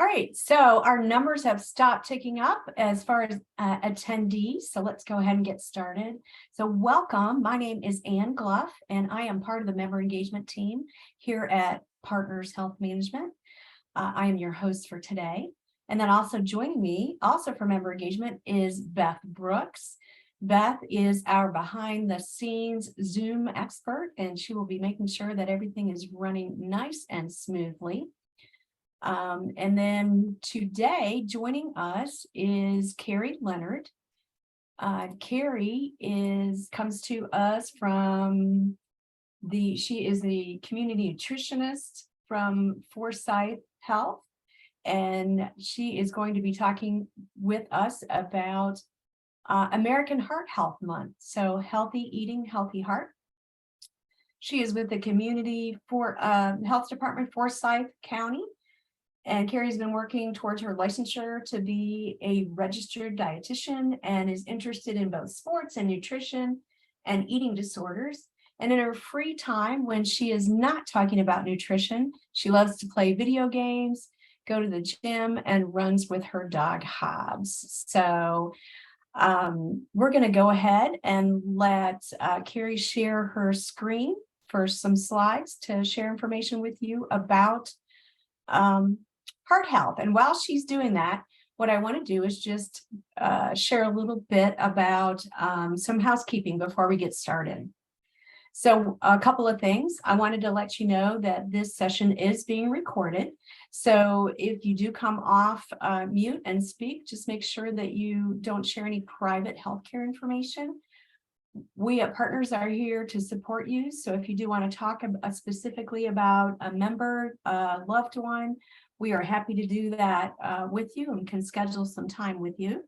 All right, so our numbers have stopped ticking up as far as attendees. So let's go ahead and get started. So welcome. My name is Ann Gluff, and I am part of the member engagement team here at Partners Health Management. I am your host for today. And then also joining me, also for member engagement, is Beth Brooks. Beth is our behind the scenes Zoom expert, and she will be making sure that everything is running nice and smoothly. And then today joining us is Carrie Leonard. Carrie comes to us from she is the community nutritionist from Forsyth Health, and she is going to be talking with us about American Heart Health Month. So healthy eating, healthy heart. She is with the community health department, Forsyth County. And Carrie's been working towards her licensure to be a registered dietitian and is interested in both sports and nutrition and eating disorders. And in her free time, when she is not talking about nutrition, she loves to play video games, go to the gym, and runs with her dog Hobbs. So we're going to go ahead and let Carrie share her screen for some slides to share information with you about heart health. And while she's doing that, what I want to do is just share a little bit about some housekeeping before we get started. So a couple of things. I wanted to let you know that this session is being recorded. So if you do come off mute and speak, just make sure that you don't share any private healthcare information. We at Partners are here to support you. So if you do want to talk specifically about a member, a loved one, we are happy to do that with you and can schedule some time with you.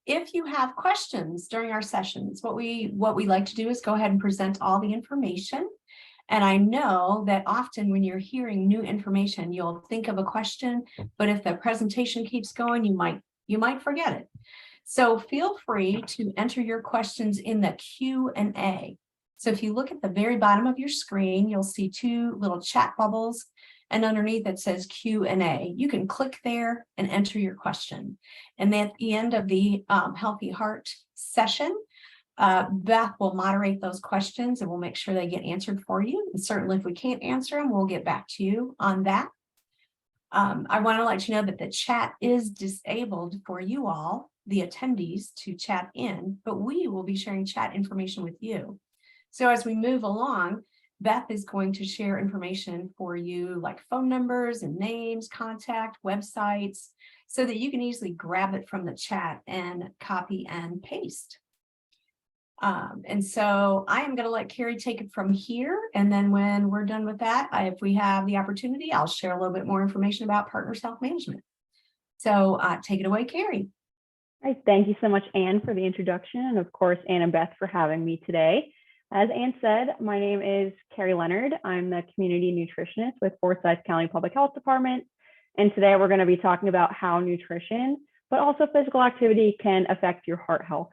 If you have questions during our sessions, what we like to do is go ahead and present all the information. And I know that often when you're hearing new information, you'll think of a question, but if the presentation keeps going, you might forget it. So feel free to enter your questions in the Q&A. So if you look at the very bottom of your screen, you'll see two little chat bubbles, and underneath it says Q&A. You can click there and enter your question. And then at the end of the Healthy Heart session, Beth will moderate those questions and we'll make sure they get answered for you. And certainly if we can't answer them, we'll get back to you on that. I want to let you know that the chat is disabled for you all, the attendees, to chat in, but we will be sharing chat information with you. So as we move along, Beth is going to share information for you like phone numbers and names, contact, websites, so that you can easily grab it from the chat and copy and paste. And so I am going to let Carrie take it from here. And then when we're done with that, if we have the opportunity, I'll share a little bit more information about Partners Health Management. So take it away, Carrie. All right, thank you so much, Ann, for the introduction. And of course, Ann and Beth for having me today. As Ann said, my name is Carrie Leonard. I'm the community nutritionist with Forsyth County Public Health Department. And today we're going to be talking about how nutrition, but also physical activity, can affect your heart health.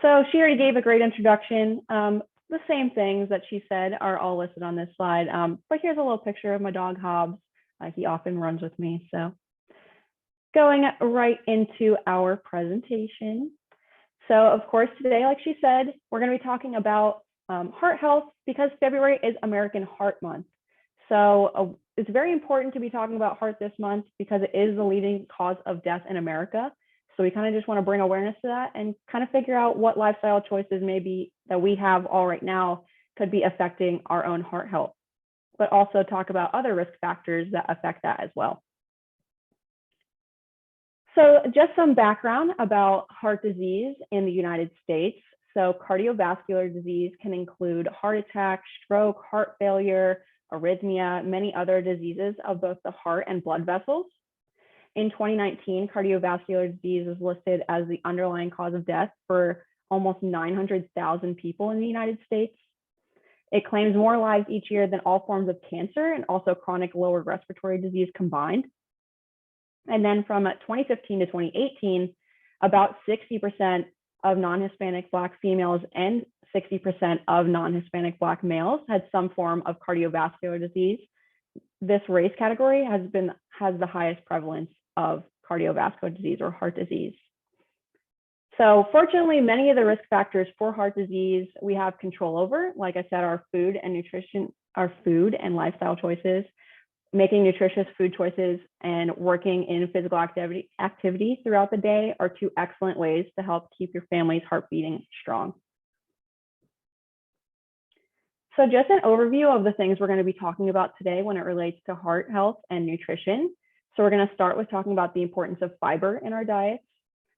So she already gave a great introduction. The same things that she said are all listed on this slide. But here's a little picture of my dog Hobbs. He often runs with me. So going right into our presentation. So of course, today, like she said, we're going to be talking about heart health because February is American Heart Month. So it's very important to be talking about heart this month because it is the leading cause of death in America. So we kind of just want to bring awareness to that and kind of figure out what lifestyle choices maybe that we have all right now could be affecting our own heart health, but also talk about other risk factors that affect that as well. So just some background about heart disease in the United States. So cardiovascular disease can include heart attack, stroke, heart failure, arrhythmia, many other diseases of both the heart and blood vessels. In 2019, cardiovascular disease is listed as the underlying cause of death for almost 900,000 people in the United States. It claims more lives each year than all forms of cancer and also chronic lower respiratory disease combined. And then from 2015 to 2018, about 60% of non-Hispanic Black females and 60% of non-Hispanic Black males had some form of cardiovascular disease, this race category has the highest prevalence of cardiovascular disease or heart disease. So fortunately, many of the risk factors for heart disease we have control over. Like I said, our food and nutrition, our food and lifestyle choices, making nutritious food choices, and working in physical activity throughout the day are two excellent ways to help keep your family's heart beating strong. So just an overview of the things we're going to be talking about today when it relates to heart health and nutrition. So we're going to start with talking about the importance of fiber in our diets,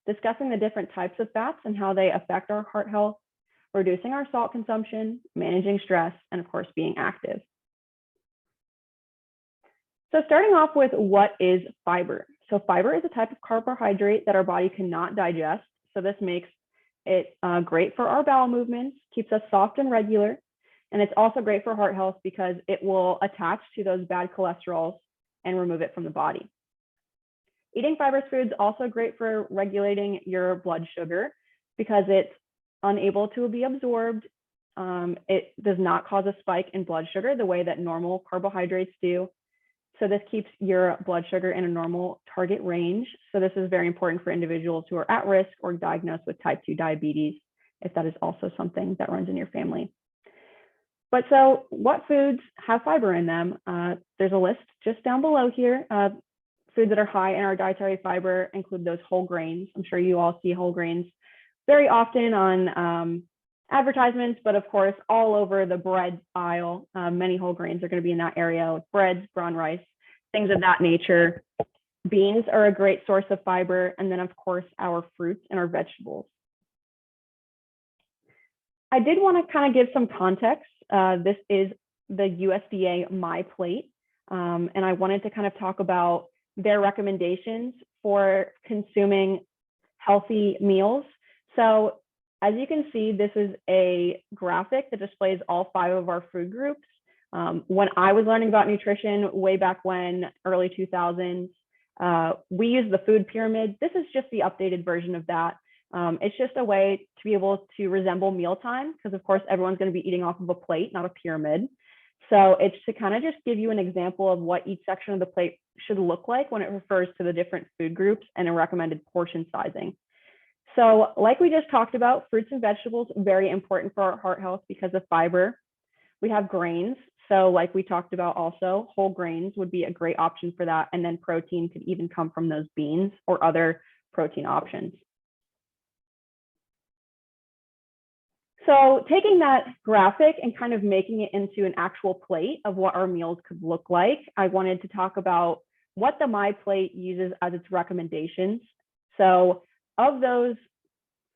discussing the different types of fats and how they affect our heart health, reducing our salt consumption, managing stress, and of course, being active. So starting off with what is fiber? So fiber is a type of carbohydrate that our body cannot digest. So this makes it great for our bowel movements, keeps us soft and regular. And it's also great for heart health because it will attach to those bad cholesterols and remove it from the body. Eating fibrous foods also great for regulating your blood sugar because it's unable to be absorbed. It does not cause a spike in blood sugar the way that normal carbohydrates do. So this keeps your blood sugar in a normal target range. So this is very important for individuals who are at risk or diagnosed with type 2 diabetes, if that is also something that runs in your family. But so what foods have fiber in them? There's a list just down below here. Foods that are high in our dietary fiber include those whole grains. I'm sure you all see whole grains very often on advertisements, but of course, all over the bread aisle, many whole grains are going to be in that area, like breads, brown rice, things of that nature. Beans are a great source of fiber. And then of course, our fruits and our vegetables. I did want to kind of give some context. This is the USDA My Plate. And I wanted to kind of talk about their recommendations for consuming healthy meals. So as you can see, this is a graphic that displays all 5 of our food groups. When I was learning about nutrition way back when, early 2000s, we used the food pyramid. This is just the updated version of that. It's just a way to be able to resemble mealtime because of course everyone's going to be eating off of a plate, not a pyramid. So it's to kind of just give you an example of what each section of the plate should look like when it refers to the different food groups and a recommended portion sizing. So like we just talked about, fruits and vegetables, very important for our heart health because of fiber. We have grains. So like we talked about also, whole grains would be a great option for that. And then protein could even come from those beans or other protein options. So taking that graphic and kind of making it into an actual plate of what our meals could look like, I wanted to talk about what the My Plate uses as its recommendations. So of those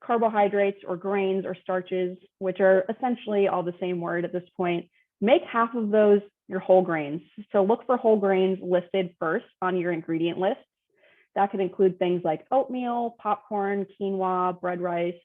carbohydrates or grains or starches, which are essentially all the same word at this point, make half of those your whole grains. So look for whole grains listed first on your ingredient list. That could include things like oatmeal, popcorn, quinoa, bread rice,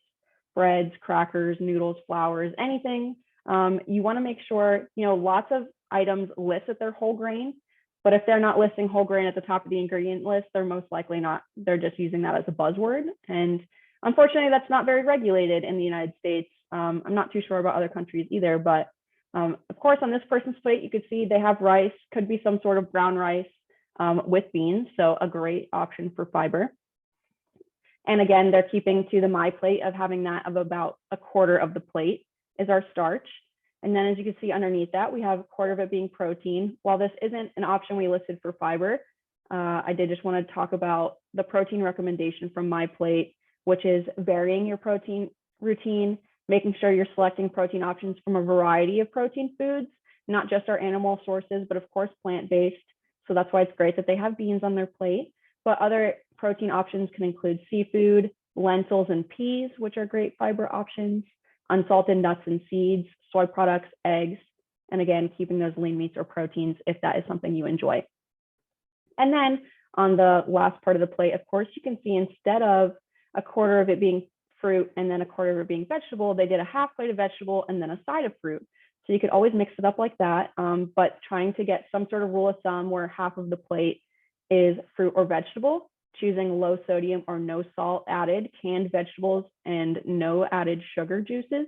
breads, crackers, noodles, flours, anything. You want to make sure, lots of items list that they're whole grain, but if they're not listing whole grain at the top of the ingredient list, they're most likely not. They're just using that as a buzzword. And unfortunately, that's not very regulated in the United States. I'm not too sure about other countries either, but of course, on this person's plate, you could see they have rice, could be some sort of brown rice with beans. So a great option for fiber. And again, they're keeping to the My Plate of having that of about a quarter of the plate is our starch. And then as you can see underneath that, we have a quarter of it being protein. While this isn't an option we listed for fiber, I did just want to talk about the protein recommendation from My Plate, which is varying your protein routine, making sure you're selecting protein options from a variety of protein foods, not just our animal sources, but of course, plant-based. So that's why it's great that they have beans on their plate. But other protein options can include seafood, lentils and peas, which are great fiber options, unsalted nuts and seeds, soy products, eggs, and again, keeping those lean meats or proteins if that is something you enjoy. And then on the last part of the plate, of course, you can see instead of a quarter of it being fruit and then a quarter of it being vegetable, they did a half plate of vegetable and then a side of fruit. So you could always mix it up like that, but trying to get some sort of rule of thumb where half of the plate is fruit or vegetable, choosing low sodium or no salt added canned vegetables and no added sugar juices.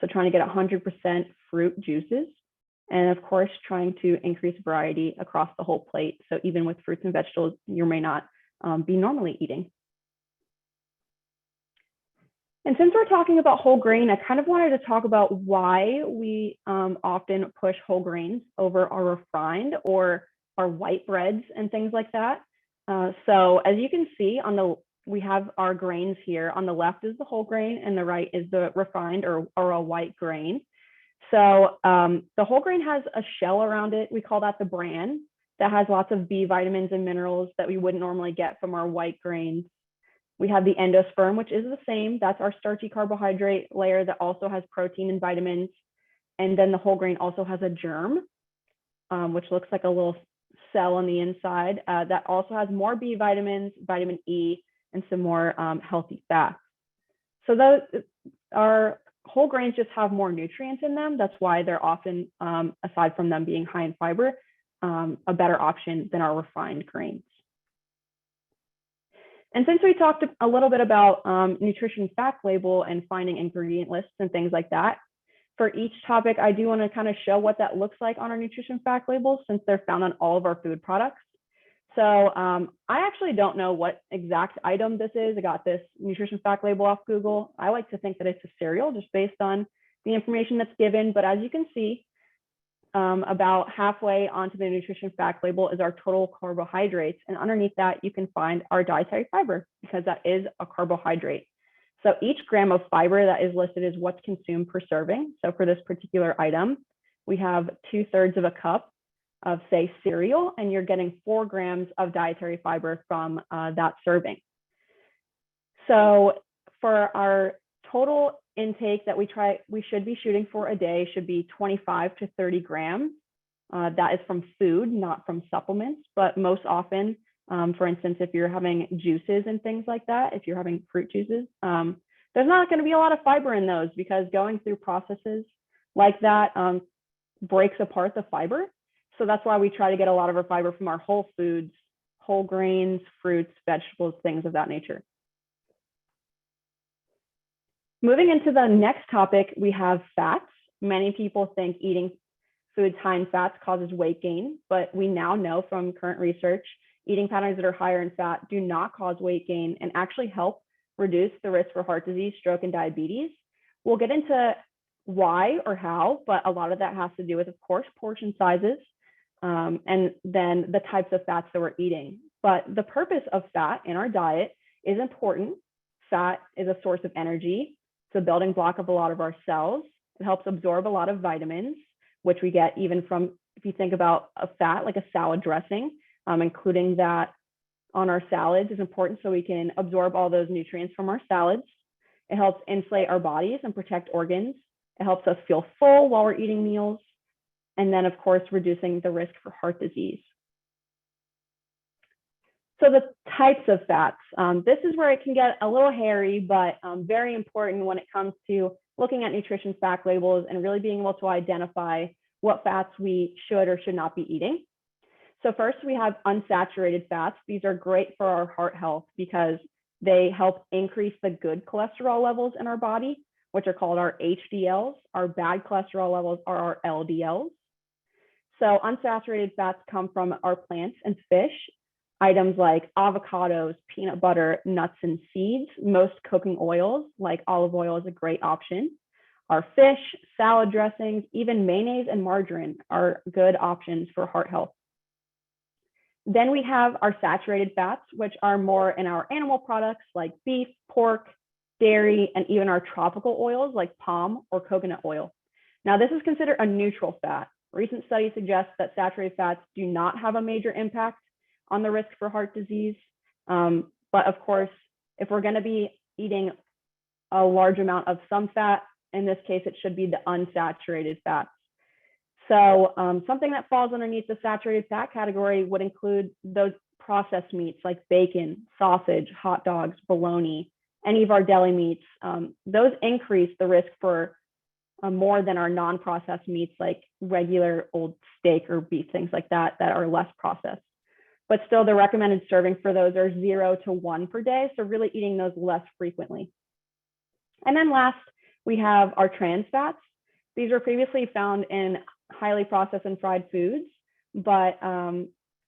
So trying to get 100% fruit juices. And of course, trying to increase variety across the whole plate. So even with fruits and vegetables, you may not be normally eating. And since we're talking about whole grain, I kind of wanted to talk about why we often push whole grains over our refined or our white breads and things like that. So as you can see we have our grains here. On the left is the whole grain and the right is the refined or a white grain. So the whole grain has a shell around it. We call that the bran, that has lots of B vitamins and minerals that we wouldn't normally get from our white grains. We have the endosperm, which is the same. That's our starchy carbohydrate layer that also has protein and vitamins. And then the whole grain also has a germ, which looks like a little cell on the inside that also has more B vitamins, vitamin E, and some more healthy fats. So those our whole grains just have more nutrients in them. That's why they're often, aside from them being high in fiber, a better option than our refined grains. And since we talked a little bit about nutrition fact label and finding ingredient lists and things like that, for each topic, I do want to kind of show what that looks like on our nutrition fact labels since they're found on all of our food products. So I actually don't know what exact item this is. I got this nutrition fact label off Google. I like to think that it's a cereal just based on the information that's given. But as you can see, about halfway onto the nutrition fact label is our total carbohydrates. And underneath that, you can find our dietary fiber because that is a carbohydrate. So each gram of fiber that is listed is what's consumed per serving. So for this particular item, we have 2/3 of a cup of, say, cereal, and you're getting 4 grams of dietary fiber from that serving. So for our total intake that we should be shooting for a day should be 25 to 30 grams. That is from food, not from supplements, but most often, for instance, if you're having juices and things like that, if you're having fruit juices, there's not going to be a lot of fiber in those because going through processes like that breaks apart the fiber. So that's why we try to get a lot of our fiber from our whole foods, whole grains, fruits, vegetables, things of that nature. Moving into the next topic, we have fats. Many people think eating foods high in fats causes weight gain, but we now know from current research, eating patterns that are higher in fat do not cause weight gain and actually help reduce the risk for heart disease, stroke, and diabetes. We'll get into why or how, but a lot of that has to do with, of course, portion sizes, and then the types of fats that we're eating. But the purpose of fat in our diet is important. Fat is a source of energy. It's a building block of a lot of our cells. It helps absorb a lot of vitamins, which we get even from, if you think about a fat, like a salad dressing, including that on our salads is important so we can absorb all those nutrients from our salads. It helps insulate our bodies and protect organs. It helps us feel full while we're eating meals. And then, of course, reducing the risk for heart disease. So the types of fats, this is where it can get a little hairy, but very important when it comes to looking at nutrition fact labels and really being able to identify what fats we should or should not be eating. So first, we have unsaturated fats. These are great for our heart health because they help increase the good cholesterol levels in our body, which are called our HDLs. Our bad cholesterol levels are our LDLs. So unsaturated fats come from our plants and fish, items like avocados, peanut butter, nuts, and seeds. Most cooking oils, like olive oil, is a great option. Our fish, salad dressings, even mayonnaise and margarine are good options for heart health. Then we have our saturated fats, which are more in our animal products like beef, pork, dairy, and even our tropical oils like palm or coconut oil. Now, this is considered a neutral fat. Recent studies suggest that saturated fats do not have a major impact on the risk for heart disease. But of course, if we're going to be eating a large amount of some fat, in this case, it should be the unsaturated fats. So something that falls underneath the saturated fat category would include those processed meats like bacon, sausage, hot dogs, bologna, any of our deli meats. Those increase the risk for more than our non-processed meats like regular old steak or beef, things like that, that are less processed. But still, the recommended serving for those are 0 to 1 per day. So really eating those less frequently. And then last, we have our trans fats. These were previously found in highly processed and fried foods, but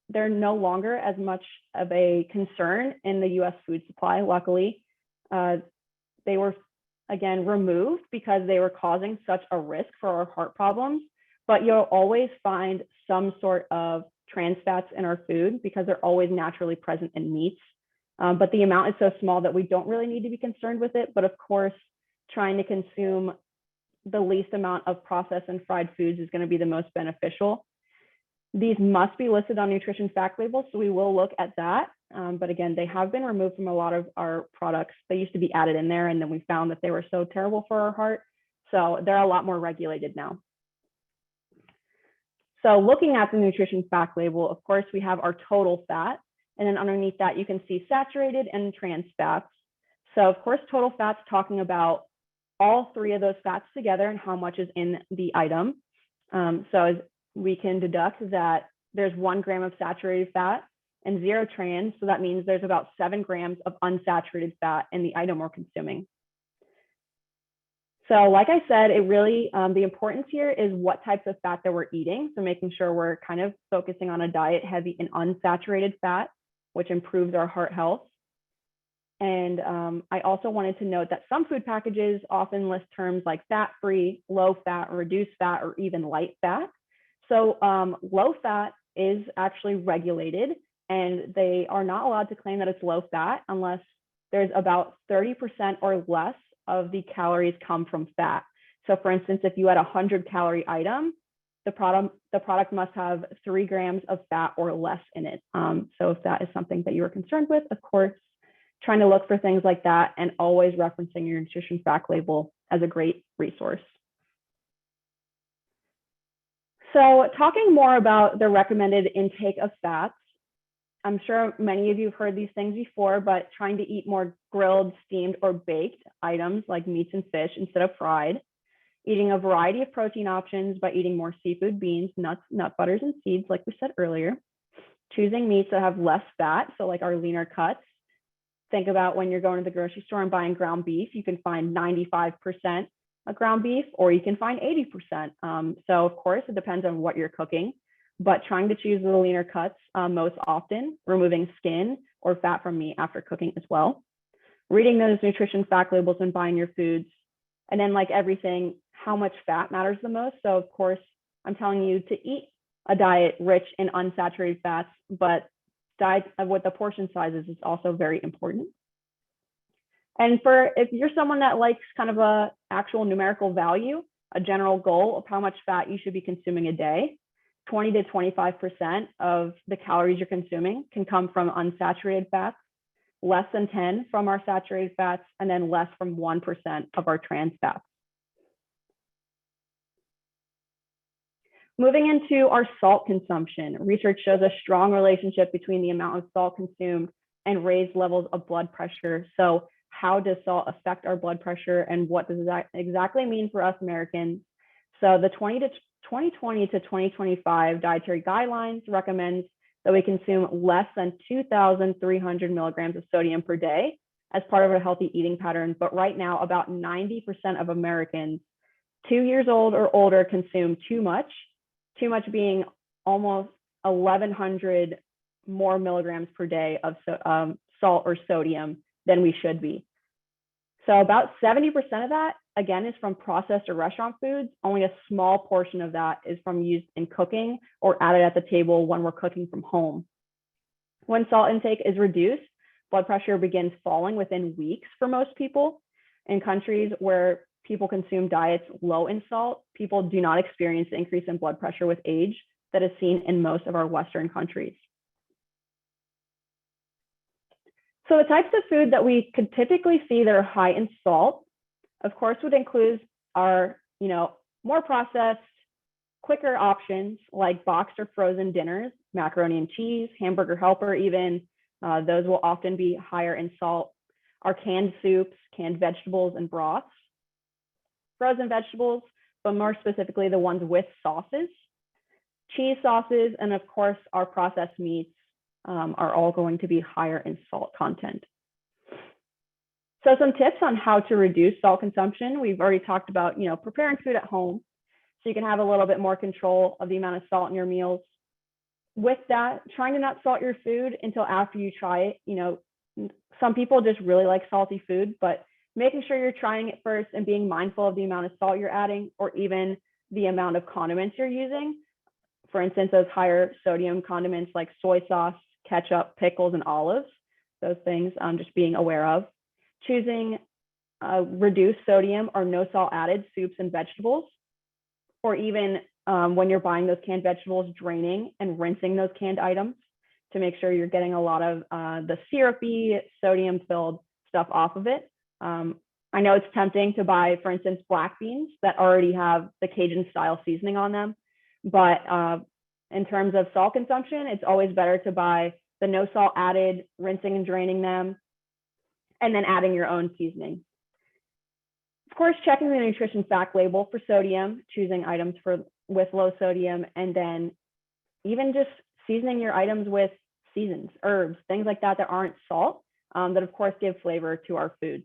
they're no longer as much of a concern in the US food supply, luckily. They were, again, removed because they were causing such a risk for our heart problems, but you'll always find some sort of trans fats in our food because they're always naturally present in meats. But the amount is so small that we don't really need to be concerned with it. But of course, trying to consume the least amount of processed and fried foods is going to be the most beneficial. These must be listed on nutrition fact labels, so we will look at that. But again, they have been removed from a lot of our products. They used to be added in there, and then we found that they were so terrible for our heart. So they're a lot more regulated now. So looking at the nutrition fact label, of course, we have our total fat. And then underneath that, you can see saturated and trans fats. So of course, total fat's talking about all three of those fats together and how much is in the item. So we can deduct that there's 1 gram of saturated fat and 0 trans. So that means there's about 7 grams of unsaturated fat in the item we're consuming. So like I said, it really, the importance here is what types of fat that we're eating. So making sure we're kind of focusing on a diet heavy in unsaturated fat, which improves our heart health. And I also wanted to note that some food packages often list terms like fat-free, low fat, reduced fat, or even light fat. So low fat is actually regulated, and they are not allowed to claim that it's low fat unless there's about 30% or less of the calories come from fat. So for instance, if you had a 100-calorie item, the product must have 3 grams of fat or less in it. So if that is something that you are concerned with, of course, trying to look for things like that and always referencing your nutrition fact label as a great resource. So talking more about the recommended intake of fats, I'm sure many of you have heard these things before, but trying to eat more grilled, steamed, or baked items like meats and fish instead of fried, eating a variety of protein options by eating more seafood, beans, nuts, nut butters, and seeds, like we said earlier, choosing meats that have less fat, so like our leaner cuts. Think about when you're going to the grocery store and buying ground beef, you can find 95% of ground beef, or you can find 80%. So of course, it depends on what you're cooking, but trying to choose the leaner cuts most often, removing skin or fat from meat after cooking as well. Reading those nutrition fact labels when buying your foods. And then like everything, how much fat matters the most. So of course, I'm telling you to eat a diet rich in unsaturated fats, but diet with the portion sizes is also very important. And if you're someone that likes kind of a actual numerical value, a general goal of how much fat you should be consuming a day, 20 to 25% of the calories you're consuming can come from unsaturated fats, less than 10 from our saturated fats, and then less from 1% of our trans fats. Moving into our salt consumption, research shows a strong relationship between the amount of salt consumed and raised levels of blood pressure. So how does salt affect our blood pressure, and what does that exactly mean for us Americans? So the 2020 to 2025 dietary guidelines recommends that we consume less than 2,300 milligrams of sodium per day as part of a healthy eating pattern. But right now, about 90% of Americans 2 years old or older consume too much being almost 1,100 more milligrams per day of salt or sodium than we should be. So about 70% of that, again, is from processed or restaurant foods. Only a small portion of that is from used in cooking or added at the table when we're cooking from home. When salt intake is reduced, blood pressure begins falling within weeks for most people. In countries where people consume diets low in salt, people do not experience the increase in blood pressure with age that is seen in most of our Western countries. So the types of food that we could typically see that are high in salt, of course, would include our, more processed, quicker options like boxed or frozen dinners, macaroni and cheese, hamburger helper even. Those will often be higher in salt. Our canned soups, canned vegetables, and broths. Frozen vegetables, but more specifically the ones with sauces, cheese sauces, and of course our processed meats are all going to be higher in salt content. So some tips on how to reduce salt consumption. We've already talked about, preparing food at home. so you can have a little bit more control of the amount of salt in your meals. With that, trying to not salt your food until after you try it. You know, some people just really like salty food, but making sure you're trying it first and being mindful of the amount of salt you're adding, or even the amount of condiments you're using. For instance, those higher sodium condiments like soy sauce, ketchup, pickles, and olives, those things just being aware of. Choosing reduced sodium or no salt added soups and vegetables, or even when you're buying those canned vegetables, draining and rinsing those canned items to make sure you're getting a lot of the syrupy, sodium-filled stuff off of it. I know it's tempting to buy, for instance, black beans that already have the Cajun style seasoning on them. But in terms of salt consumption, it's always better to buy the no salt added, rinsing and draining them, and then adding your own seasoning. Of course, checking the nutrition fact label for sodium, choosing items with low sodium, and then even just seasoning your items with seasons, herbs, things like that aren't salt, that of course give flavor to our foods.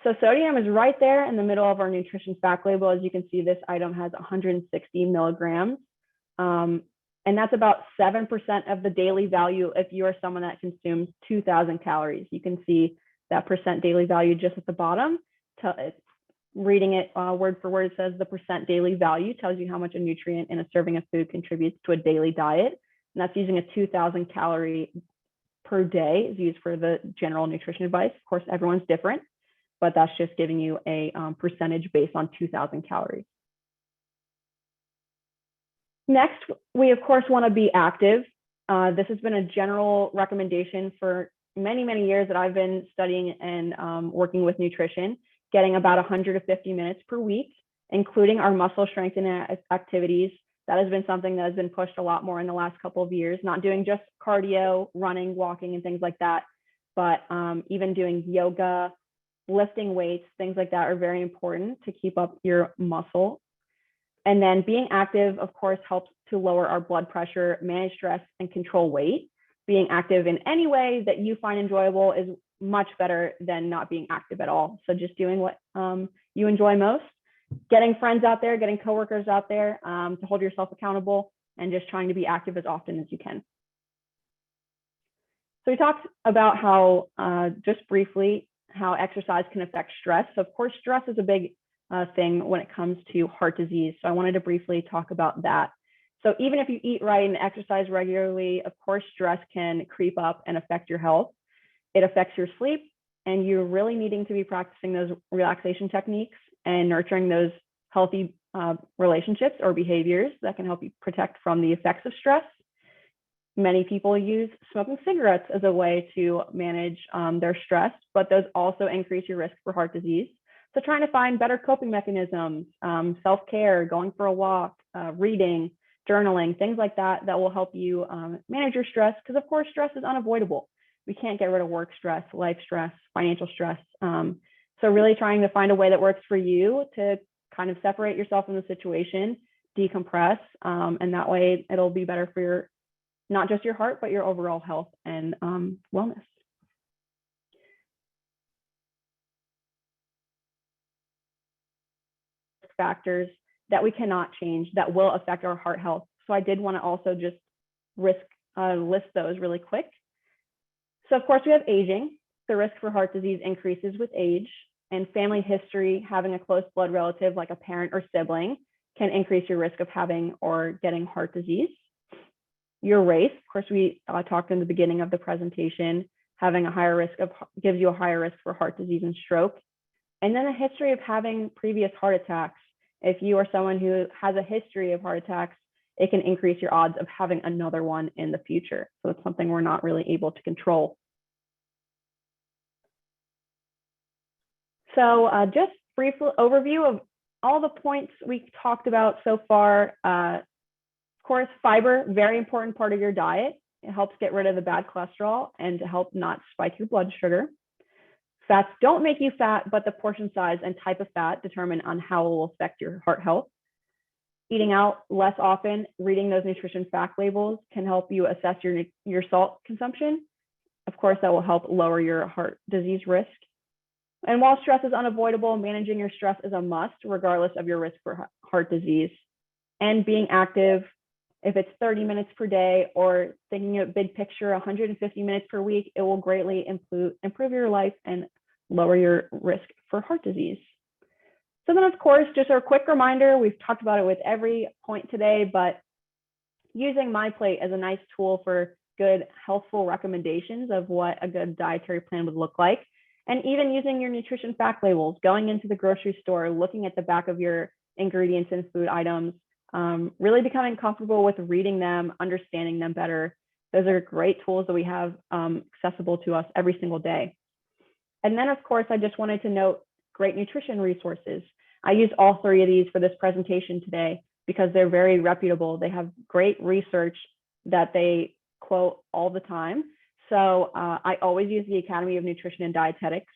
So sodium is right there in the middle of our nutrition fact label. As you can see, this item has 160 milligrams. And that's about 7% of the daily value if you are someone that consumes 2,000 calories. You can see that percent daily value just at the bottom. Reading it word for word, says the percent daily value tells you how much a nutrient in a serving of food contributes to a daily diet. And that's using a 2,000 calorie per day is used for the general nutrition advice. Of course, everyone's different, but that's just giving you a percentage based on 2,000 calories. Next, we of course want to be active. This has been a general recommendation for many, many years that I've been studying and working with nutrition, getting about 150 minutes per week, including our muscle strengthening activities. That has been something that has been pushed a lot more in the last couple of years, not doing just cardio, running, walking, and things like that, but even doing yoga, lifting weights, things like that are very important to keep up your muscle. And then being active, of course, helps to lower our blood pressure, manage stress, and control weight. Being active in any way that you find enjoyable is much better than not being active at all. So just doing what you enjoy most, getting friends out there, getting coworkers out there to hold yourself accountable, and just trying to be active as often as you can. So we talked about how, just briefly, how exercise can affect stress. So of course, stress is a big thing when it comes to heart disease. So I wanted to briefly talk about that. So even if you eat right and exercise regularly, of course, stress can creep up and affect your health. It affects your sleep, and you're really needing to be practicing those relaxation techniques and nurturing those healthy relationships or behaviors that can help you protect from the effects of stress. Many people use smoking cigarettes as a way to manage their stress, but those also increase your risk for heart disease. So trying to find better coping mechanisms, self-care, going for a walk, reading, journaling, things like that, that will help you manage your stress, because of course, stress is unavoidable. We can't get rid of work stress, life stress, financial stress. So really trying to find a way that works for you to kind of separate yourself from the situation, decompress, and that way it'll be better for your, not just your heart, but your overall health and wellness. Factors that we cannot change that will affect our heart health. So I did want to also just list those really quick. So of course we have aging. The risk for heart disease increases with age, and family history, having a close blood relative like a parent or sibling, can increase your risk of having or getting heart disease. Your race, of course, we talked in the beginning of the presentation, having a higher risk of, gives you a higher risk for heart disease and stroke. And then a history of having previous heart attacks. If you are someone who has a history of heart attacks, it can increase your odds of having another one in the future. So it's something we're not really able to control. So just brief overview of all the points we talked about so far. Of course, fiber, very important part of your diet. It helps get rid of the bad cholesterol and to help not spike your blood sugar. Fats don't make you fat, but the portion size and type of fat determine on how it will affect your heart health. Eating out less often, reading those nutrition fact labels can help you assess your salt consumption. Of course, that will help lower your heart disease risk. And while stress is unavoidable, managing your stress is a must, regardless of your risk for heart disease. And being active, if it's 30 minutes per day or thinking of big picture, 150 minutes per week, it will greatly improve your life and lower your risk for heart disease. So then, of course, just a quick reminder, we've talked about it with every point today, but using MyPlate as a nice tool for good healthful recommendations of what a good dietary plan would look like. And even using your nutrition fact labels, going into the grocery store, looking at the back of your ingredients and food items, really becoming comfortable with reading them, understanding them better. Those are great tools that we have accessible to us every single day. And then, of course, I just wanted to note great nutrition resources. I use all three of these for this presentation today because they're very reputable. They have great research that they quote all the time. So I always use the Academy of Nutrition and Dietetics.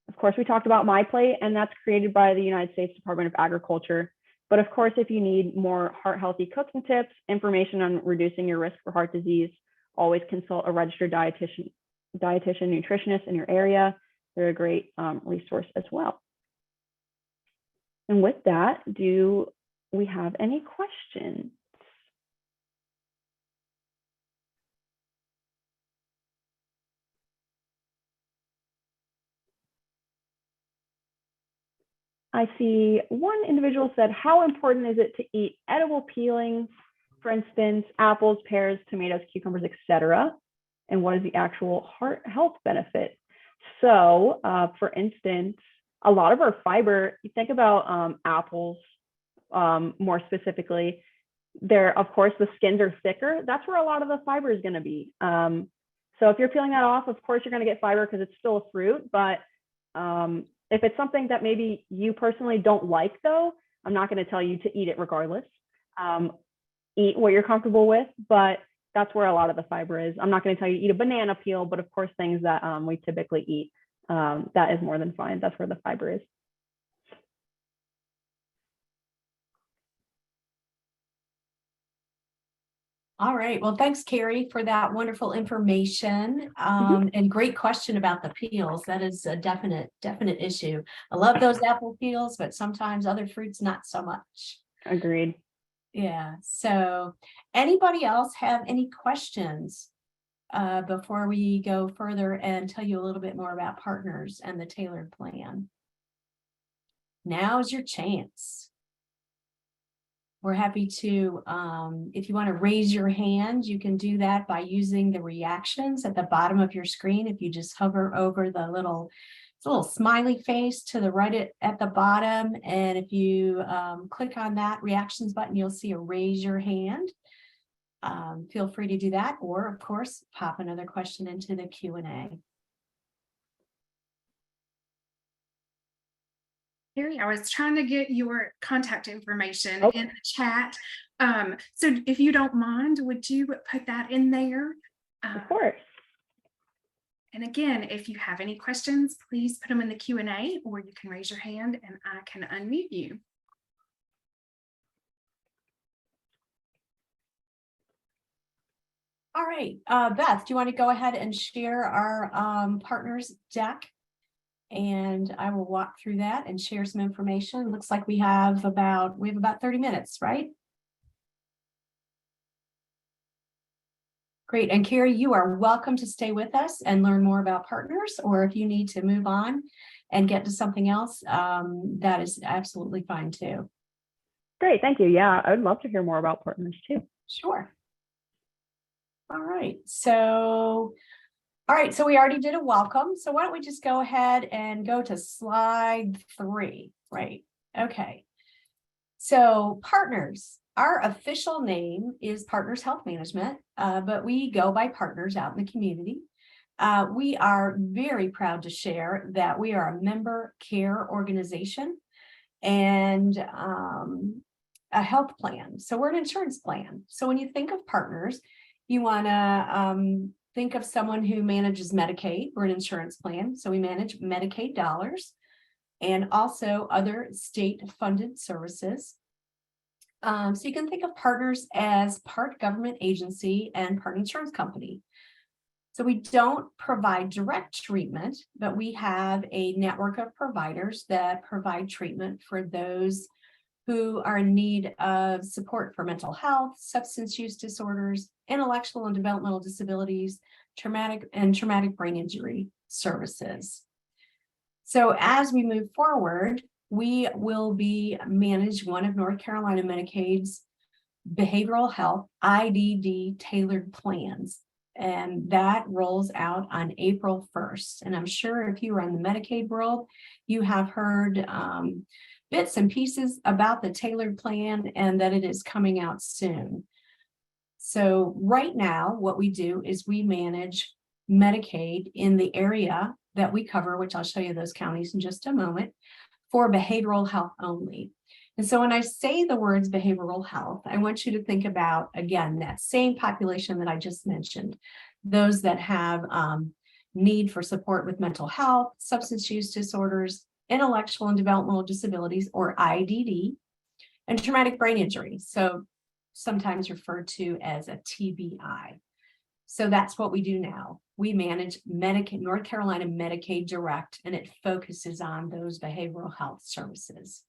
Of course, we talked about MyPlate, and that's created by the United States Department of Agriculture. But of course, if you need more heart-healthy cooking tips, information on reducing your risk for heart disease, always consult a registered dietitian, nutritionist in your area. They're a great resource as well. And with that, do we have any questions? I see one individual said, how important is it to eat edible peelings, for instance, apples, pears, tomatoes, cucumbers, etc.? And what is the actual heart health benefit? So, for instance, a lot of our fiber, you think about apples more specifically, they're, of course, the skins are thicker. That's where a lot of the fiber is going to be. So if you're peeling that off, of course, you're going to get fiber because it's still a fruit. But if it's something that maybe you personally don't like, though, I'm not going to tell you to eat it regardless. Eat what you're comfortable with, but that's where a lot of the fiber is. I'm not going to tell you to eat a banana peel, but of course, things that we typically eat, that is more than fine. That's where the fiber is. All right. Well, thanks, Carrie, for that wonderful information. And great question about the peels. That is a definite issue. I love those apple peels, but sometimes other fruits, not so much. Agreed. Yeah. So anybody else have any questions before we go further and tell you a little bit more about partners and the tailored plan? Now's your chance. We're happy to, if you want to raise your hand, you can do that by using the reactions at the bottom of your screen. If you just hover over the little smiley face to the right at the bottom. And if you click on that reactions button, you'll see a raise your hand. Feel free to do that, or of course, pop another question into the Q&A. Carrie, I was trying to get your contact information in the chat. So if you don't mind, would you put that in there? Of course. And again, if you have any questions, please put them in the Q&A, or you can raise your hand and I can unmute you. All right, Beth, do you want to go ahead and share our partners deck? And I will walk through that and share some information. Looks like we have about 30 minutes, right? Great. And Carrie, you are welcome to stay with us and learn more about partners, or if you need to move on and get to something else, that is absolutely fine too. Great, thank you. Yeah, I would love to hear more about partners too. Sure. All right, so we already did a welcome. So why don't we just go ahead and go to slide 3, right? Okay. So partners, our official name is Partners Health Management, but we go by partners out in the community. We are very proud to share that we are a member care organization and a health plan. So we're an insurance plan. So when you think of partners, you want to think of someone who manages Medicaid. We're an insurance plan, so we manage Medicaid dollars and also other state-funded services. So you can think of partners as part government agency and part insurance company. So we don't provide direct treatment, but we have a network of providers that provide treatment for those who are in need of support for mental health, substance use disorders, intellectual and developmental disabilities, traumatic brain injury services. So as we move forward, we will be manage one of North Carolina Medicaid's behavioral health IDD tailored plans. And that rolls out on April 1st. And I'm sure if you are in the Medicaid world, you have heard bits and pieces about the tailored plan and that it is coming out soon. So right now, what we do is we manage Medicaid in the area that we cover, which I'll show you those counties in just a moment, for behavioral health only. And so when I say the words behavioral health, I want you to think about, again, that same population that I just mentioned, those that have need for support with mental health, substance use disorders, intellectual and developmental disabilities, or IDD, and traumatic brain injury, so sometimes referred to as a TBI. So that's what we do now. We manage Medicaid, North Carolina Medicaid Direct, and it focuses on those behavioral health services.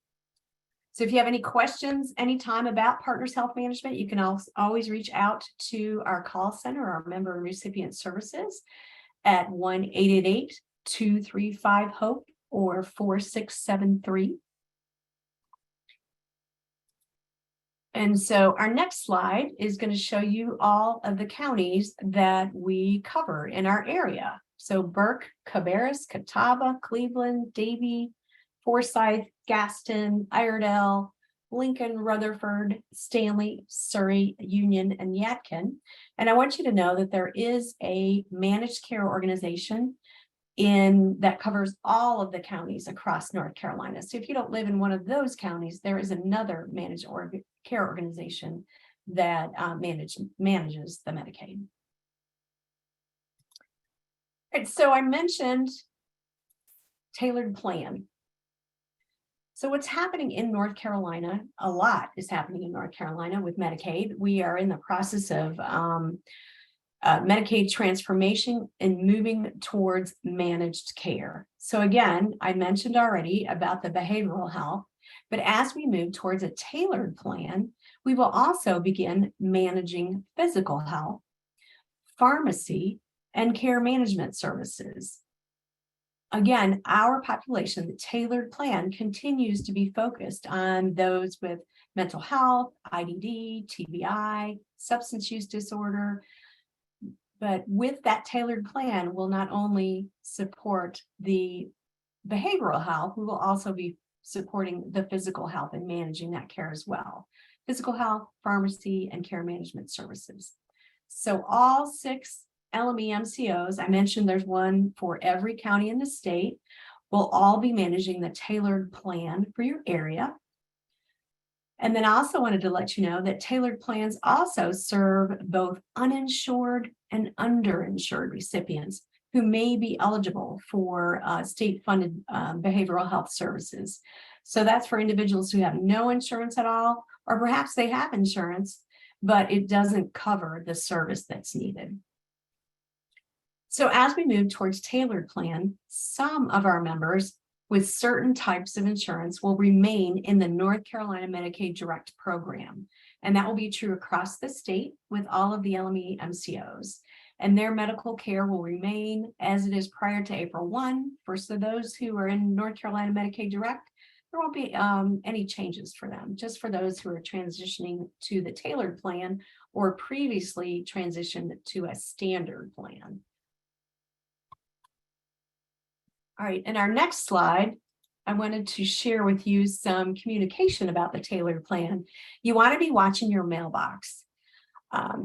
So if you have any questions anytime about Partners Health Management, you can always reach out to our call center, our member and recipient services at 1-888-235-HOPE or 4673. And so our next slide is going to show you all of the counties that we cover in our area. So Burke, Cabarrus, Catawba, Cleveland, Davie, Forsyth, Gaston, Iredell, Lincoln, Rutherford, Stanley, Surrey, Union, and Yadkin. And I want you to know that there is a managed care organization that covers all of the counties across North Carolina. So if you don't live in one of those counties, there is another managed care organization that manages the Medicaid. All right, so I mentioned tailored plan. So what's happening in North Carolina, a lot is happening in North Carolina with Medicaid. We are in the process of Medicaid transformation and moving towards managed care. So again, I mentioned already about the behavioral health, but as we move towards a tailored plan, we will also begin managing physical health, pharmacy, and care management services. Again, our population, the tailored plan, continues to be focused on those with mental health, IDD, TBI, substance use disorder. But with that tailored plan, we'll not only support the behavioral health, we will also be supporting the physical health and managing that care as well. Physical health, pharmacy, and care management services. So all 6 LME MCOs, I mentioned there's one for every county in the state, will all be managing the tailored plan for your area. And then I also wanted to let you know that tailored plans also serve both uninsured and underinsured recipients who may be eligible for state-funded behavioral health services. So that's for individuals who have no insurance at all, or perhaps they have insurance, but it doesn't cover the service that's needed. So as we move towards tailored plan, some of our members with certain types of insurance will remain in the North Carolina Medicaid Direct program. And that will be true across the state with all of the LME MCOs. And their medical care will remain as it is prior to April 1. For those who are in North Carolina Medicaid Direct, there won't be any changes for them, just for those who are transitioning to the tailored plan or previously transitioned to a standard plan. All right, in our next slide, I wanted to share with you some communication about the tailored plan. You want to be watching your mailbox.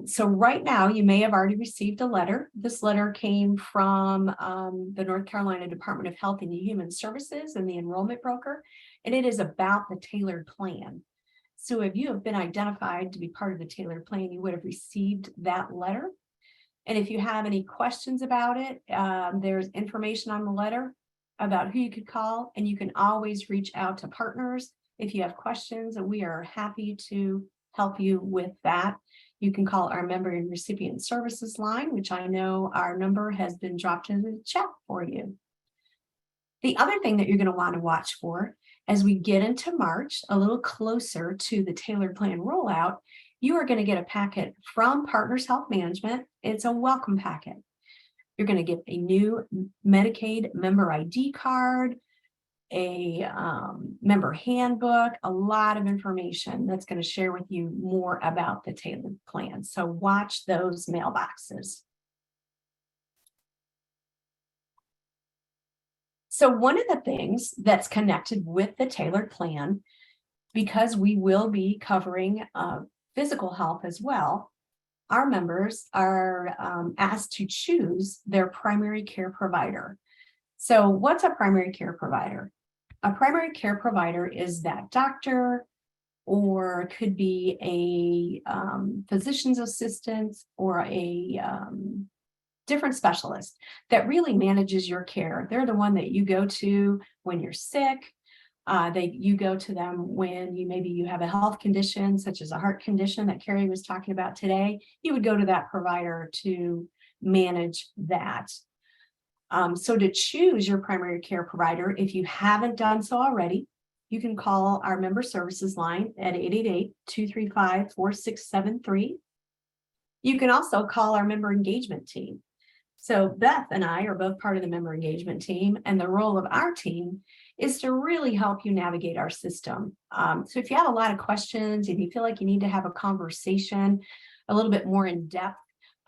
So right now, you may have already received a letter. This letter came from the North Carolina Department of Health and Human Services and the enrollment broker, and it is about the tailored plan. So if you have been identified to be part of the tailored plan, you would have received that letter. And if you have any questions about it, there's information on the letter about who you could call, and you can always reach out to Partners if you have questions, and we are happy to help you with that. You can call our member and recipient services line, which I know our number has been dropped into the chat for you. The other thing that you're going to want to watch for as we get into March, a little closer to the tailored plan rollout, you are going to get a packet from Partners Health Management. It's a welcome packet. You're going to get a new Medicaid member ID card, a member handbook, a lot of information that's going to share with you more about the tailored plan. So watch those mailboxes. So one of the things that's connected with the tailored plan, because we will be covering physical health as well, our members are asked to choose their primary care provider. So what's a primary care provider? A primary care provider is that doctor, or could be a physician's assistant, or a different specialist that really manages your care. They're the one that you go to when you're sick. You go to them when maybe you have a health condition, such as a heart condition that Carrie was talking about today. You would go to that provider to manage that. So to choose your primary care provider, if you haven't done so already, you can call our member services line at 888-235-4673. You can also call our member engagement team. So Beth and I are both part of the member engagement team, and the role of our team is to really help you navigate our system. So if you have a lot of questions, if you feel like you need to have a conversation a little bit more in depth,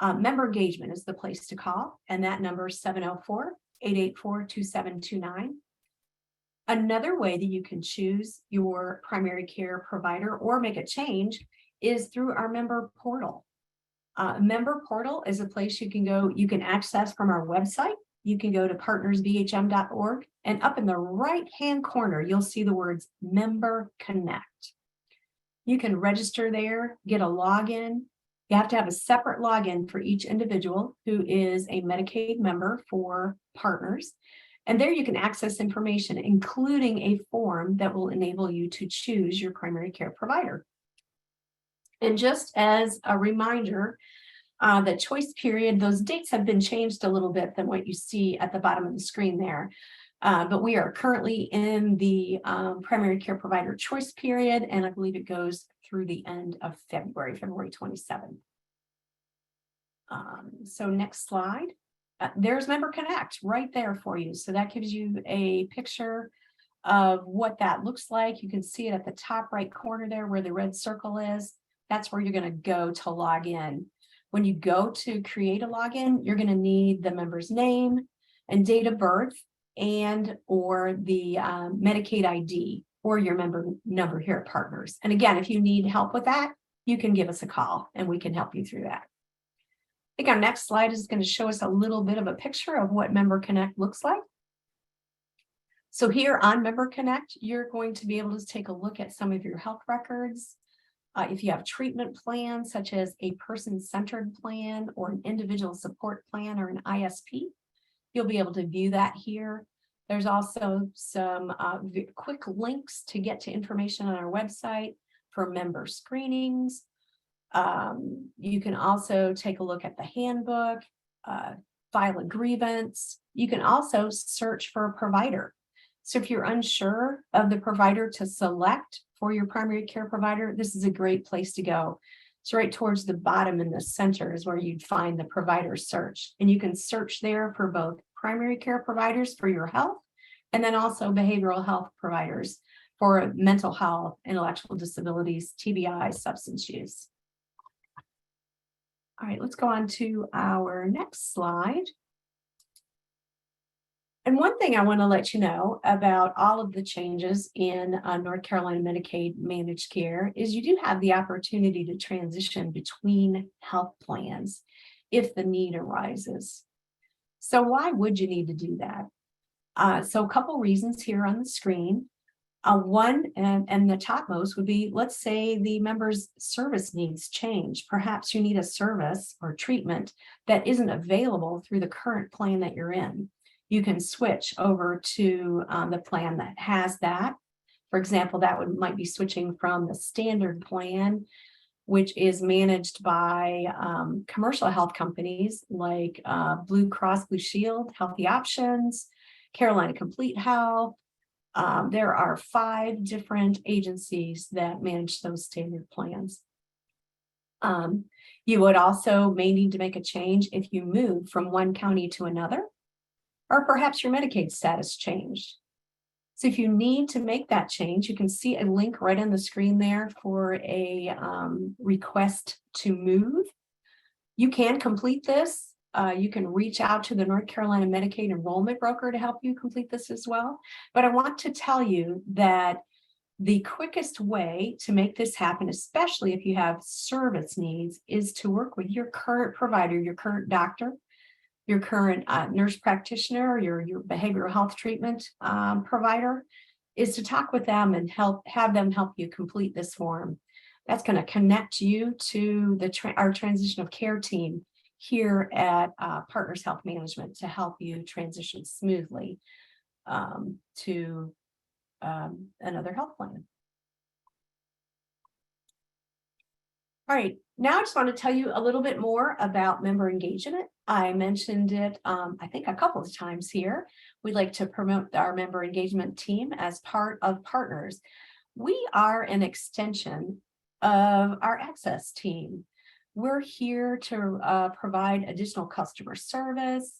member engagement is the place to call, and that number is 704-884-2729. Another way that you can choose your primary care provider or make a change is through our member portal. Member portal is a place you can go, you can access from our website. You can go to partnersvhm.org, and up in the right-hand corner, you'll see the words Member Connect. You can register there, get a login. You have to have a separate login for each individual who is a Medicaid member for Partners. And there you can access information, including a form that will enable you to choose your primary care provider. And just as a reminder, the choice period, those dates have been changed a little bit than what you see at the bottom of the screen there. But we are currently in the primary care provider choice period, and I believe it goes through the end of February 27th. So next slide. There's Member Connect right there for you. So that gives you a picture of what that looks like. You can see it at the top right corner there where the red circle is. That's where you're going to go to log in. When you go to create a login, you're going to need the member's name and date of birth, and or the Medicaid ID or your member number here at Partners. And again, if you need help with that, you can give us a call and we can help you through that. I think our next slide is going to show us a little bit of a picture of what Member Connect looks like. So here on Member Connect, you're going to be able to take a look at some of your health records. If you have treatment plans, such as a person-centered plan or an individual support plan or an ISP, you'll be able to view that here. There's also some quick links to get to information on our website for member screenings. You can also take a look at the handbook, file a grievance. You can also search for a provider. So if you're unsure of the provider to select for your primary care provider, this is a great place to go. So right towards the bottom in the center is where you'd find the provider search. And you can search there for both primary care providers for your health, and then also behavioral health providers for mental health, intellectual disabilities, TBI, substance use. All right, let's go on to our next slide. And one thing I want to let you know about all of the changes in North Carolina Medicaid managed care is you do have the opportunity to transition between health plans if the need arises. So why would you need to do that? So a couple reasons here on the screen. One and the topmost would be, let's say the member's service needs change. Perhaps you need a service or treatment that isn't available through the current plan that you're in. You can switch over to the plan that has that. For example, that might be switching from the standard plan which is managed by commercial health companies like Blue Cross Blue Shield, Healthy Options, Carolina Complete Health. There are 5 different agencies that manage those standard plans. You would also may need to make a change if you move from one county to another, or perhaps your Medicaid status changed. So if you need to make that change, you can see a link right on the screen there for a request to move. You can complete this. You can reach out to the North Carolina Medicaid enrollment broker to help you complete this as well. But I want to tell you that the quickest way to make this happen, especially if you have service needs, is to work with your current provider, your current doctor, your current nurse practitioner, your behavioral health treatment provider, is to talk with them and have them help you complete this form. That's going to connect you to our transition of care team here at Partners Health Management to help you transition smoothly to another health plan. All right, now I just want to tell you a little bit more about member engagement. I mentioned it, I think a couple of times here. We'd like to promote our member engagement team as part of Partners. We are an extension of our access team. We're here to provide additional customer service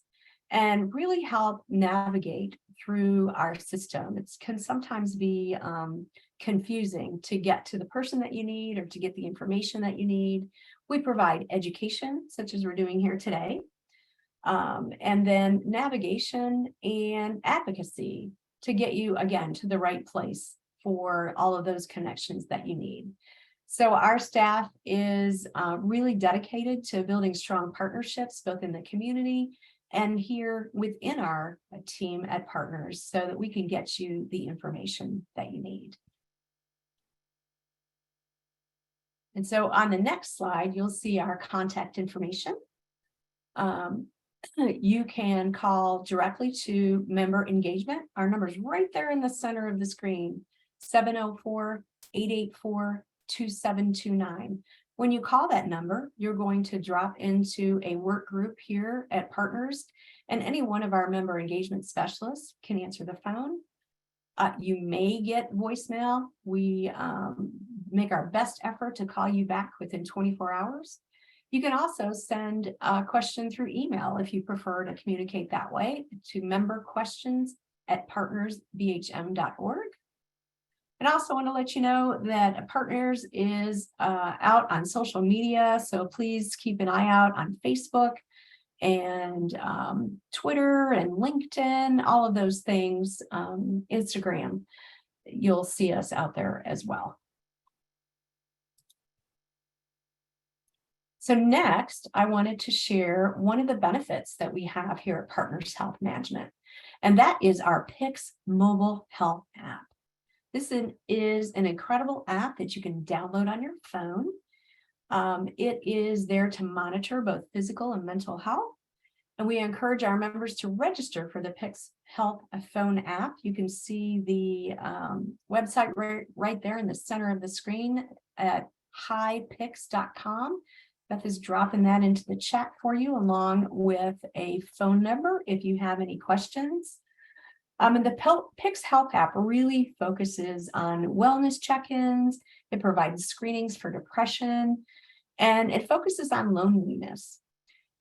and really help navigate through our system. It can sometimes be confusing to get to the person that you need or to get the information that you need. We provide education, such as we're doing here today, and then navigation and advocacy to get you, again, to the right place for all of those connections that you need. So our staff is really dedicated to building strong partnerships, both in the community and here within our team at Partners, so that we can get you the information that you need. And so on the next slide, you'll see our contact information. You can call directly to member engagement. Our number is right there in the center of the screen, 704-884-2729. When you call that number, you're going to drop into a work group here at Partners, and any one of our member engagement specialists can answer the phone. You may get voicemail. We make our best effort to call you back within 24 hours. You can also send a question through email if you prefer to communicate that way to memberquestions@partnersbhm.org. And I also want to let you know that Partners is out on social media, so please keep an eye out on Facebook and Twitter and LinkedIn, all of those things, Instagram. You'll see us out there as well. So next, I wanted to share one of the benefits that we have here at Partners Health Management, and that is our PICS mobile health app. This is an incredible app that you can download on your phone. It is there to monitor both physical and mental health. And we encourage our members to register for the PICS Health phone app. You can see the website right there in the center of the screen at hipics.com. Beth is dropping that into the chat for you, along with a phone number if you have any questions. And the PICS Health app really focuses on wellness check-ins. It provides screenings for depression, and it focuses on loneliness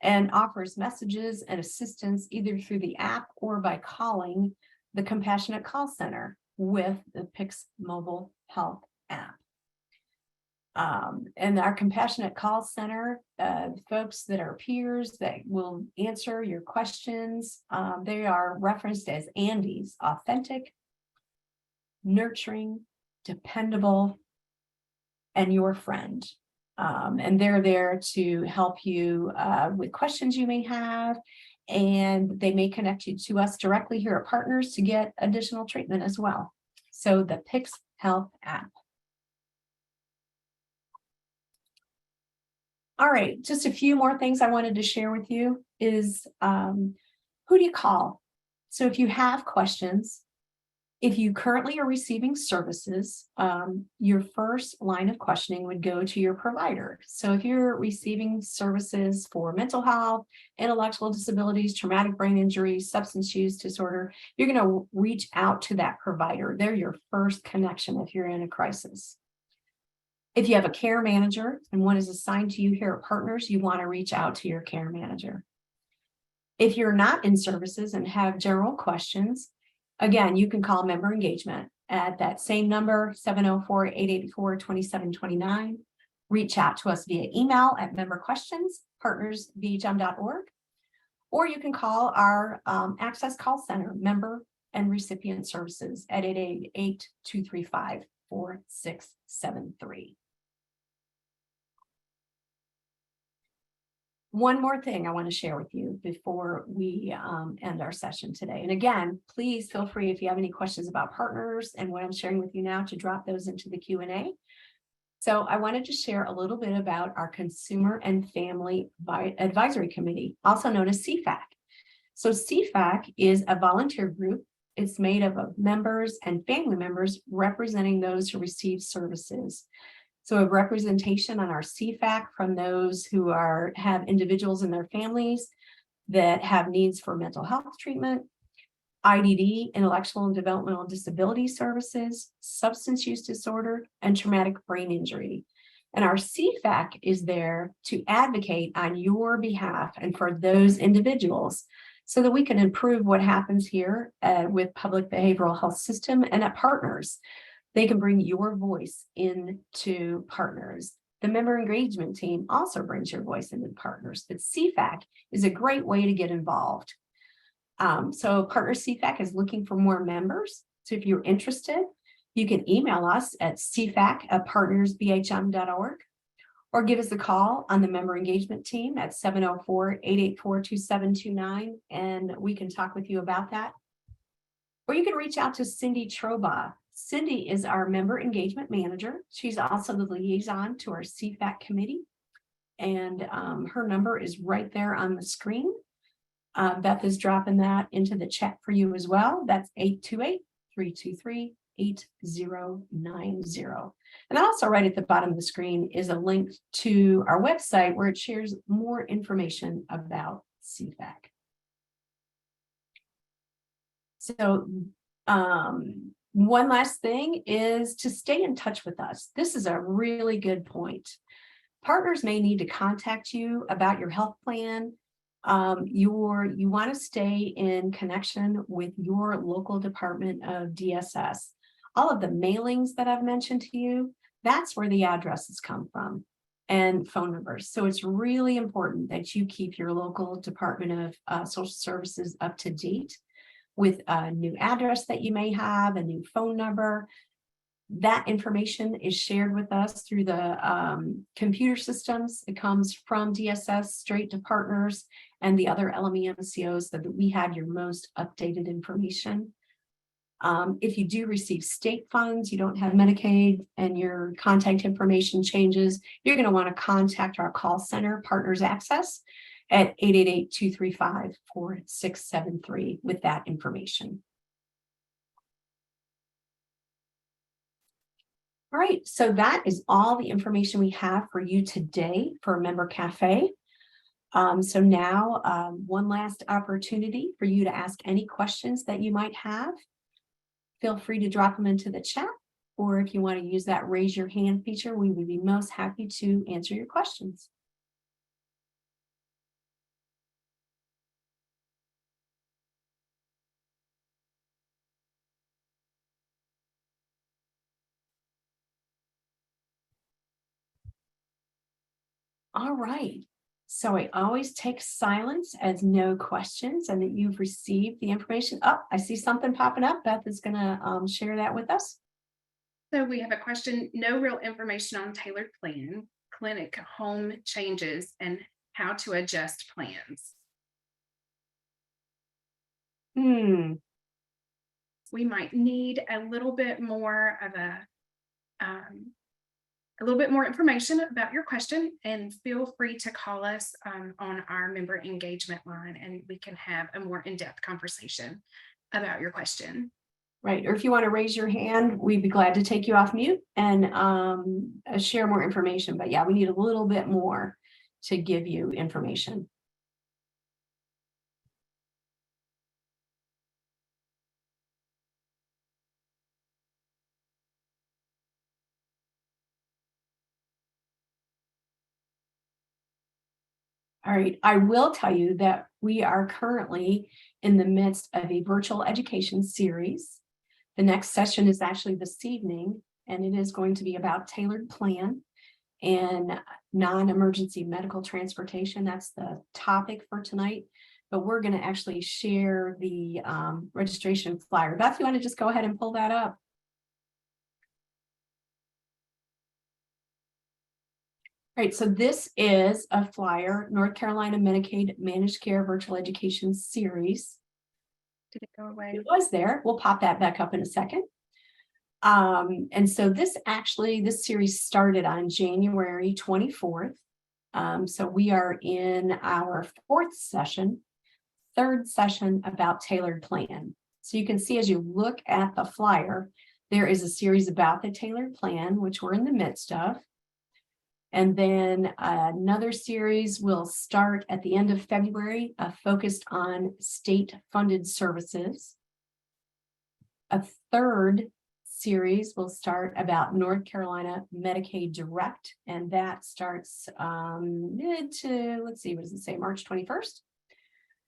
and offers messages and assistance either through the app or by calling the Compassionate Call Center with the PICS mobile health app. And our Compassionate Call Center, folks that are peers that will answer your questions, they are referenced as Andes: authentic, nurturing, dependable, and your friend. And they're there to help you with questions you may have, and they may connect you to us directly here at Partners to get additional treatment as well. So the PICS Health app. All right, just a few more things I wanted to share with you is who do you call? So if you have questions, If you currently are receiving services, your first line of questioning would go to your provider. So if you're receiving services for mental health, intellectual disabilities, traumatic brain injury, substance use disorder, you're going to reach out to that provider. They're your first connection if you're in a crisis. If you have a care manager and one is assigned to you here at Partners, you want to reach out to your care manager. If you're not in services and have general questions, again, you can call member engagement at that same number, 704-884-2729. Reach out to us via email at memberquestions@partnersbhm.org, or you can call our Access Call Center, Member and Recipient Services at 888-235-4673. One more thing I want to share with you before we end our session today. And again, please feel free if you have any questions about Partners and what I'm sharing with you now to drop those into the Q&A. So I wanted to share a little bit about our Consumer and Family Advisory Committee, also known as CFAC. So CFAC is a volunteer group. It's made up of members and family members representing those who receive services. So a representation on our CFAC from those who have individuals in their families that have needs for mental health treatment, IDD, intellectual and developmental disability services, substance use disorder, and traumatic brain injury. And our CFAC is there to advocate on your behalf and for those individuals so that we can improve what happens here with public behavioral health system and at Partners. They can bring your voice into Partners. The member engagement team also brings your voice into Partners, but CFAC is a great way to get involved. So Partners CFAC is looking for more members. So if you're interested, you can email us at cfac@partnersbhm.org or give us a call on the member engagement team at 704-884-2729, and we can talk with you about that. Or you can reach out to Cindy Troba. Cindy is our member engagement manager. She's also the liaison to our CFAC committee. And her number is right there on the screen. Beth is dropping that into the chat for you as well. That's 828-323-8090. And also right at the bottom of the screen is a link to our website where it shares more information about CFAC. So one last thing is to stay in touch with us. This is a really good point. Partners may need to contact you about your health plan. You want to stay in connection with your local department of DSS. All of the mailings that I've mentioned to you, that's where the addresses come from and phone numbers. So it's really important that you keep your local Department of Social Services up to date with a new address that you may have, a new phone number. That information is shared with us through the computer systems. It comes from DSS straight to Partners and the other LME MCOs so that we have your most updated information. If you do receive state funds, you don't have Medicaid, and your contact information changes, you're going to want to contact our call center, Partners Access, at 888-235-4673 with that information. All right, so that is all the information we have for you today for Member Cafe. So now one last opportunity for you to ask any questions that you might have. Feel free to drop them into the chat, or if you want to use that raise your hand feature, we would be most happy to answer your questions. All right, so I always take silence as no questions and that you've received the information. Oh, I see something popping up. Beth is going to share that with us. So we have a question, no real information on tailored plan, clinic home changes, and how to adjust plans. We might need a little bit more of a little bit more information about your question, and feel free to call us on our member engagement line, and we can have a more in-depth conversation about your question. Right, or if you want to raise your hand, we'd be glad to take you off mute and share more information. But yeah, we need a little bit more to give you information. All right, I will tell you that we are currently in the midst of a virtual education series. The next session is actually this evening, and it is going to be about tailored plan and non-emergency medical transportation. That's the topic for tonight, but we're going to actually share the registration flyer. Beth, you want to just go ahead and pull that up? All right, so this is a flyer, North Carolina Medicaid Managed Care Virtual Education Series. Did it go away? It was there. We'll pop that back up in a second. And so this series started on January 24th. So we are in our fourth session, third session about tailored plan. So you can see as you look at the flyer, there is a series about the tailored plan, which we're in the midst of. And then another series will start at the end of February, focused on state-funded services. A third series will start about North Carolina Medicaid Direct, and that starts let's see, what does it say, March 21st?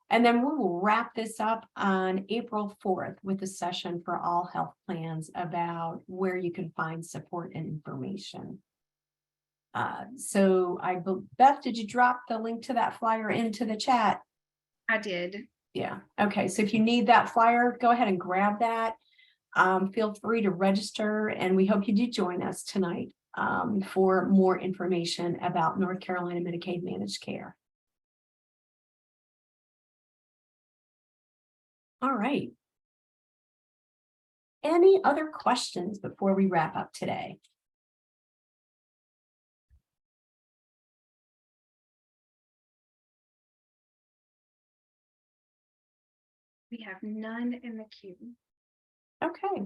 And then we will wrap this up on April 4th with a session for all health plans about where you can find support and information. So Beth, did you drop the link to that flyer into the chat? I did. Yeah. Okay. So if you need that flyer, go ahead and grab that. Feel free to register, and we hope you do join us tonight for more information about North Carolina Medicaid Managed Care. All right. Any other questions before we wrap up today? We have none in the queue. Okay,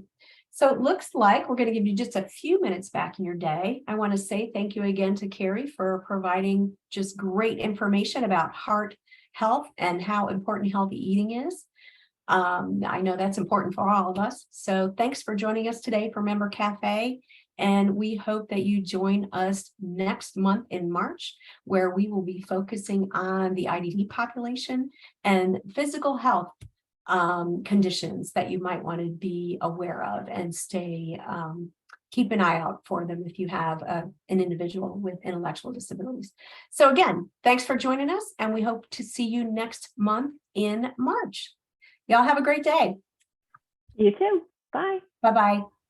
so it looks like we're going to give you just a few minutes back in your day. I want to say thank you again to Carrie for providing just great information about heart health and how important healthy eating is. I know that's important for all of us. So thanks for joining us today for Member Cafe. And we hope that you join us next month in March, where we will be focusing on the IDD population and physical health conditions that you might want to be aware of and keep an eye out for them if you have an individual with intellectual disabilities. So again, thanks for joining us, and we hope to see you next month in March. Y'all have a great day. You too. Bye. Bye-bye.